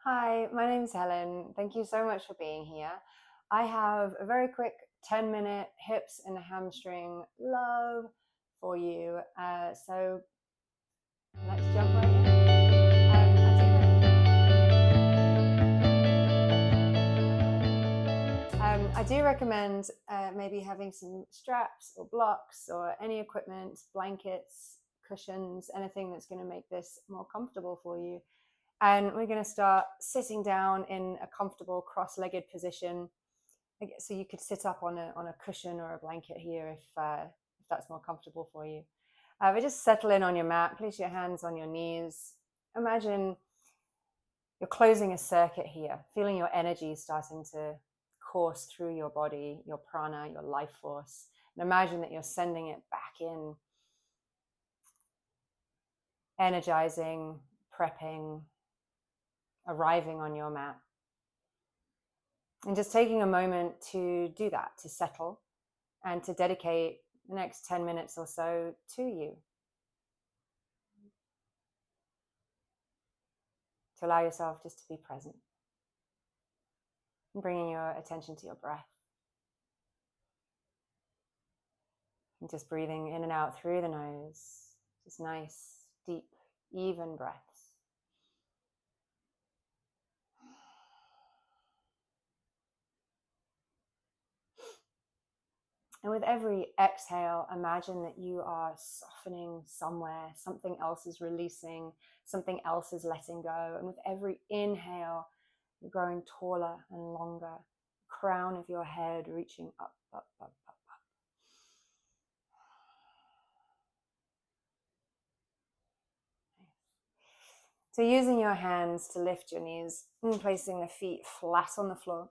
Hi, my name's Helen. Thank you so much for being here. I have a very quick 10-minute hips and hamstring love for you. So let's jump right in. I do recommend maybe having some straps or blocks or any equipment, blankets, cushions, anything that's going to make this more comfortable for you. And we're going to start sitting down in a comfortable cross-legged position. So you could sit up on a cushion or a blanket here if that's more comfortable for you. But just settle in on your mat, place your hands on your knees. Imagine you're closing a circuit here, feeling your energy starting to course through your body, your prana, your life force. And imagine that you're sending it back in, energizing, prepping, arriving on your mat. And just taking a moment to do that, to settle and to dedicate the next 10 minutes or so to you. To allow yourself just to be present. And bringing your attention to your breath. And just breathing in and out through the nose. Just nice, deep, even breaths. And with every exhale, imagine that you are softening somewhere, something else is releasing, something else is letting go. And with every inhale, you're growing taller and longer. Crown of your head reaching up, up, up, up, up. So using your hands to lift your knees and placing the feet flat on the floor.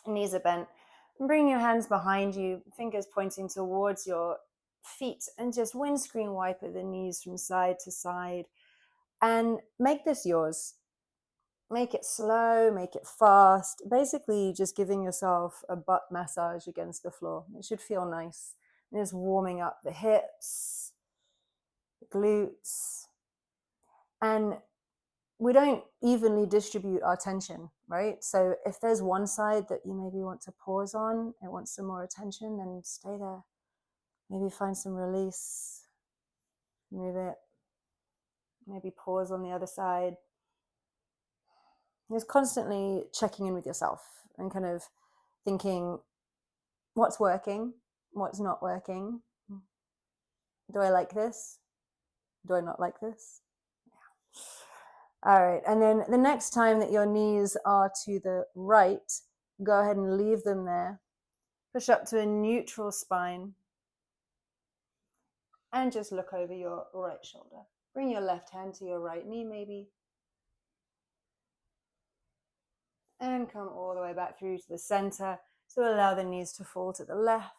Knees are bent. And bring your hands behind you, fingers pointing towards your feet, and just windscreen wiper the knees from side to side. And make this yours. Make it slow, make it fast. Basically, just giving yourself a butt massage against the floor. It should feel nice. And just warming up the hips, the glutes. And we don't evenly distribute our tension, right? So if there's one side that you maybe want to pause on, it wants some more attention, then stay there. Maybe find some release, move it. Maybe pause on the other side. Just constantly checking in with yourself and kind of thinking, what's working? What's not working? Do I like this? Do I not like this? Yeah. All right. And then the next time that your knees are to the right, go ahead and leave them there. Push up to a neutral spine. And just look over your right shoulder. Bring your left hand to your right knee maybe. And come all the way back through to the center. So allow the knees to fall to the left.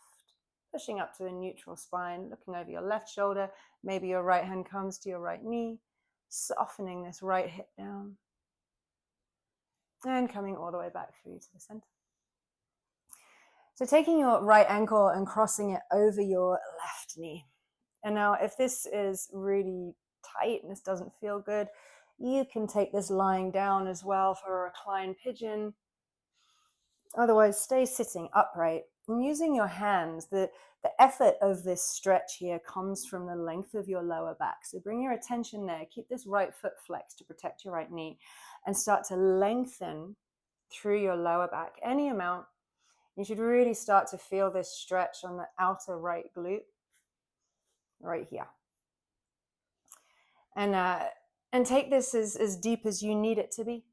Pushing up to a neutral spine, looking over your left shoulder. Maybe your right hand comes to your right knee. Softening this right hip down. And coming all the way back through to the center. So taking your right ankle and crossing it over your left knee. And now if this is really tight and this doesn't feel good, you can take this lying down as well for a reclined pigeon. Otherwise, stay sitting upright. And using your hands, the effort of this stretch here comes from the length of your lower back. So bring your attention there. Keep this right foot flexed to protect your right knee and start to lengthen through your lower back, any amount. You should really start to feel this stretch on the outer right glute, right here. And take this as deep as you need it to be.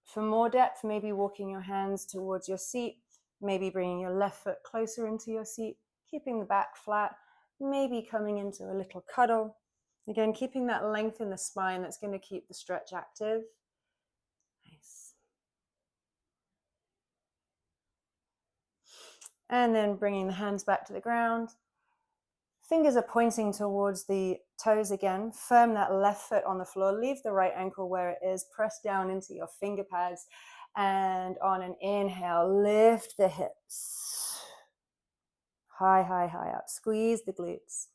For more depth, maybe walking your hands towards your seat, maybe bringing your left foot closer into your seat, keeping the back flat, maybe coming into a little cuddle. Again, keeping that length in the spine that's going to keep the stretch active. Nice. And then bringing the hands back to the ground. Fingers are pointing towards the toes again. Firm that left foot on the floor. Leave the right ankle where it is. Press down into your finger pads. And on an inhale, lift the hips. High, high, high up. Squeeze the glutes.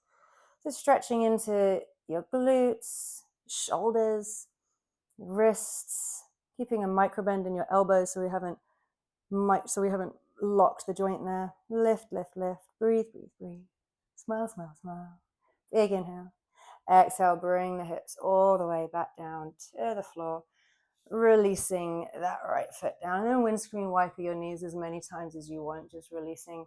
So stretching into your glutes, shoulders. wrists, keeping a micro bend in your elbows so we haven't locked the joint there. Lift, lift, lift. Breathe, breathe, breathe. Smile, smile, smile. Big inhale. Exhale, bring the hips all the way back down to the floor, releasing that right foot down. And then windscreen wipe your knees as many times as you want, just releasing.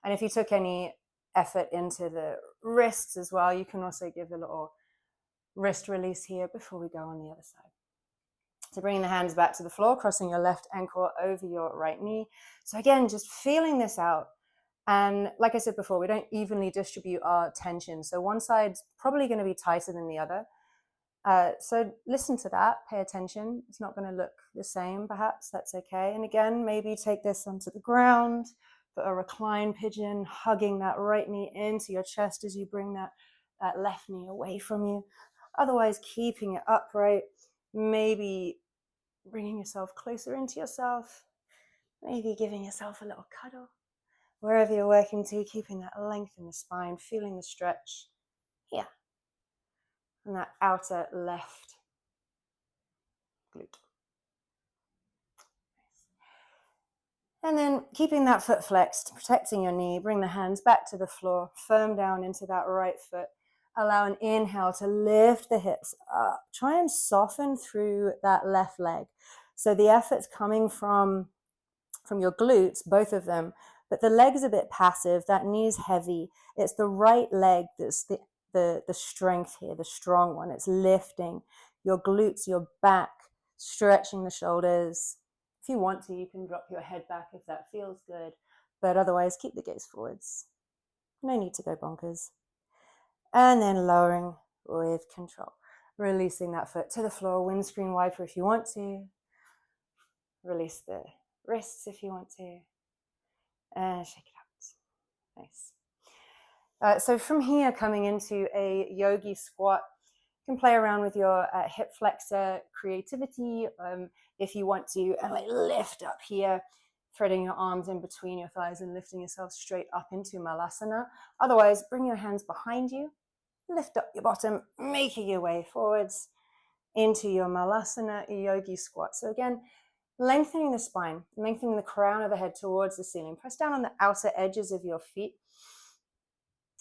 And if you took any effort into the wrists as well, you can also give a little wrist release here before we go on the other side. So bringing the hands back to the floor, crossing your left ankle over your right knee. So again, just feeling this out. And like I said before, we don't evenly distribute our tension. So one side's probably going to be tighter than the other. So listen to that, pay attention. It's not going to look the same, perhaps. That's okay. And again, maybe take this onto the ground for a recline pigeon, hugging that right knee into your chest as you bring that left knee away from you. Otherwise, keeping it upright, maybe bringing yourself closer into yourself, maybe giving yourself a little cuddle. Wherever you're working to, keeping that length in the spine, feeling the stretch here. And that outer left glute. And then keeping that foot flexed, protecting your knee, bring the hands back to the floor, firm down into that right foot. Allow an inhale to lift the hips up. Try and soften through that left leg. So the effort's coming from your glutes, both of them, but the leg's a bit passive, that knee's heavy. It's the right leg that's the strength here, the strong one. It's lifting your glutes, your back, stretching the shoulders. If you want to, you can drop your head back if that feels good, but otherwise keep the gaze forwards. No need to go bonkers. And then lowering with control. Releasing that foot to the floor, windscreen wiper if you want to. Release the wrists if you want to. And shake it out. Nice. So from here, coming into a yogi squat, you can play around with your hip flexor creativity if you want to, and like lift up here, threading your arms in between your thighs and lifting yourself straight up into malasana. Otherwise, bring your hands behind you, lift up your bottom, making your way forwards into your malasana yogi squat. So again, lengthening the spine, lengthening the crown of the head towards the ceiling. Press down on the outer edges of your feet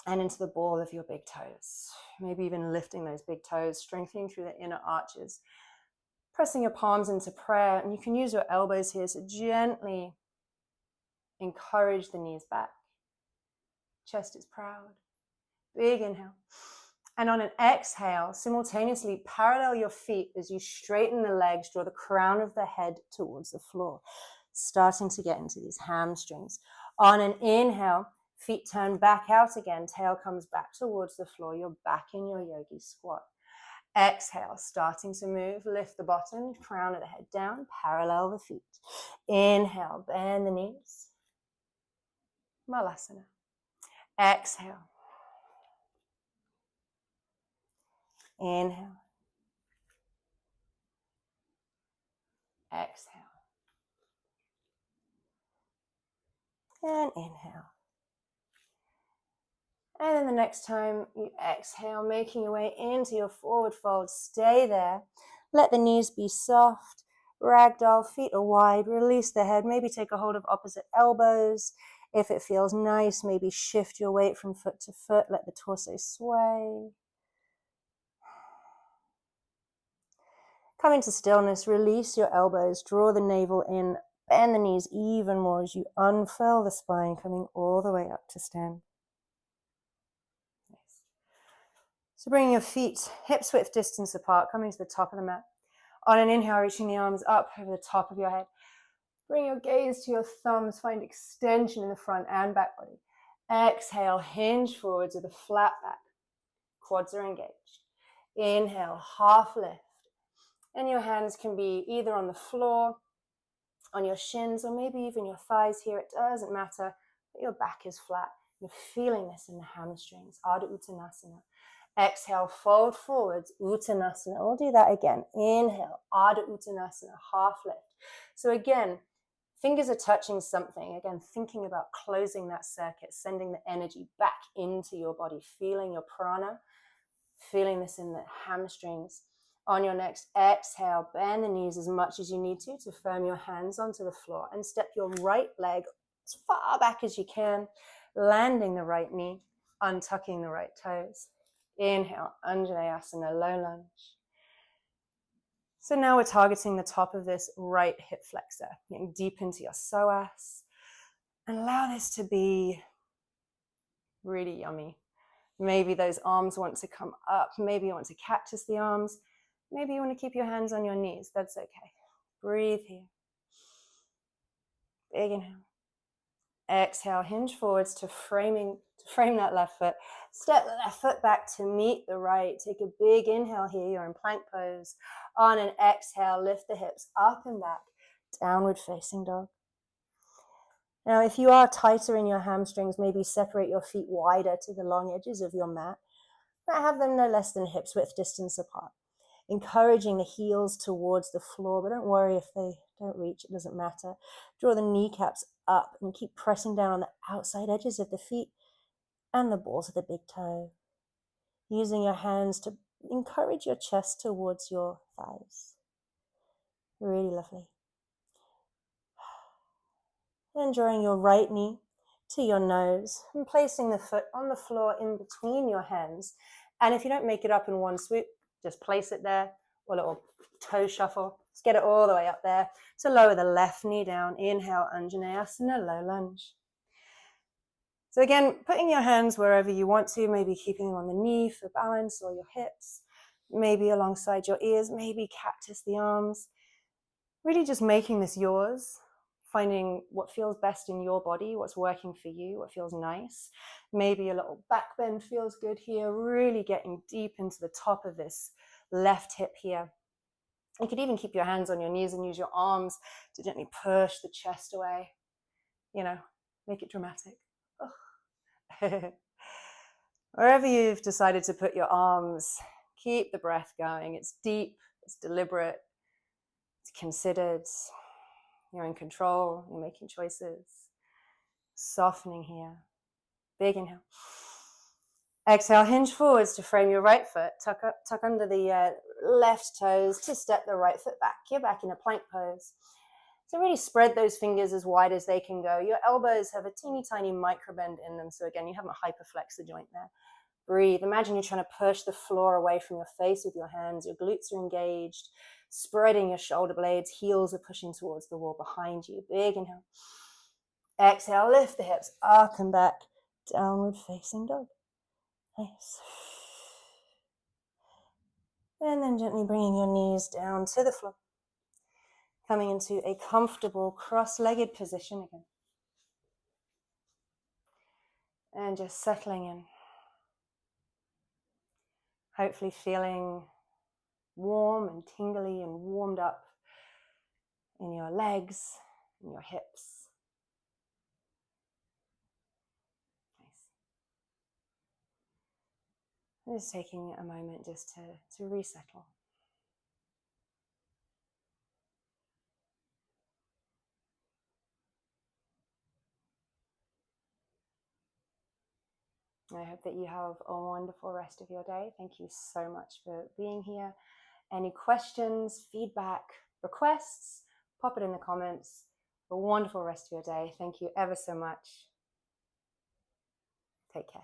and into the ball of your big toes. Maybe even lifting those big toes, strengthening through the inner arches. Pressing your palms into prayer, and you can use your elbows here to gently encourage the knees back. Chest is proud. Big inhale. And on an exhale, simultaneously parallel your feet as you straighten the legs, draw the crown of the head towards the floor, starting to get into these hamstrings. On an inhale, feet turn back out again, tail comes back towards the floor, you're back in your yogi squat. Exhale, starting to move, lift the bottom, crown of the head down, parallel the feet. Inhale, bend the knees. Malasana. Exhale. Inhale. Exhale. And inhale. And then the next time you exhale, making your way into your forward fold, stay there. Let the knees be soft. Ragdoll, feet are wide. Release the head. Maybe take a hold of opposite elbows. If it feels nice, maybe shift your weight from foot to foot. Let the torso sway. Come into stillness. Release your elbows. Draw the navel in. Bend the knees even more as you unfurl the spine, coming all the way up to stand. So bringing your feet hips width distance apart, coming to the top of the mat. On an inhale, reaching the arms up over the top of your head. Bring your gaze to your thumbs, find extension in the front and back body. Exhale, hinge forwards with a flat back. Quads are engaged. Inhale, half lift. And your hands can be either on the floor, on your shins, or maybe even your thighs here. It doesn't matter, but your back is flat. You're feeling this in the hamstrings. Ardha Uttanasana. Exhale, fold forwards, Uttanasana. We'll do that again. Inhale, Ardha Uttanasana, half lift. So again, fingers are touching something. Again, thinking about closing that circuit, sending the energy back into your body, feeling your prana, feeling this in the hamstrings. On your next exhale, bend the knees as much as you need to firm your hands onto the floor and step your right leg as far back as you can, landing the right knee, untucking the right toes. Inhale, Anjaneyasana, low lunge. So now we're targeting the top of this right hip flexor, getting deep into your psoas. And allow this to be really yummy. Maybe those arms want to come up. Maybe you want to cactus the arms. Maybe you want to keep your hands on your knees. That's okay. Breathe here. Big inhale. Exhale, hinge forwards to frame that left foot. Step the left foot back to meet the right. Take a big inhale here. You're in plank pose. On an exhale, lift the hips up and back. Downward facing dog. Now, if you are tighter in your hamstrings, maybe separate your feet wider to the long edges of your mat. But have them no less than hips width distance apart. Encouraging the heels towards the floor, but don't worry if they don't reach, it doesn't matter. Draw the kneecaps up and keep pressing down on the outside edges of the feet and the balls of the big toe. Using your hands to encourage your chest towards your thighs. Really lovely. And drawing your right knee to your nose and placing the foot on the floor in between your hands. And if you don't make it up in one swoop, just place it there, or a little toe shuffle. Let's get it all the way up there to lower the left knee down. Inhale, Anjaneyasana, low lunge. So again, putting your hands wherever you want to, maybe keeping them on the knee for balance or your hips, maybe alongside your ears, maybe cactus the arms. Really just making this yours, finding what feels best in your body, what's working for you, what feels nice. Maybe a little back bend feels good here, really getting deep into the top of this left hip here. You could even keep your hands on your knees and use your arms to gently push the chest away. You know, make it dramatic. Oh. Wherever you've decided to put your arms, keep the breath going. It's deep, it's deliberate, it's considered. You're in control, you're making choices. Softening here. Big inhale. Exhale, hinge forwards to frame your right foot. Tuck under the left toes to step the right foot back. You're back in a plank pose. So really spread those fingers as wide as they can go. Your elbows have a teeny tiny micro bend in them. So again, you haven't hyperflexed the joint there. Breathe. Imagine you're trying to push the floor away from your face with your hands. Your glutes are engaged. Spreading your shoulder blades. Heels are pushing towards the wall behind you. Big inhale. Exhale, lift the hips up and back. Downward facing dog. Nice. And then gently bringing your knees down to the floor. Coming into a comfortable cross-legged position again. And just settling in. Hopefully feeling warm and tingly and warmed up in your legs, in your hips. Nice. Just taking a moment just to resettle. I hope that you have a wonderful rest of your day. Thank you so much for being here. Any questions, feedback, requests, pop it in the comments. A wonderful rest of your day. Thank you ever so much. Take care.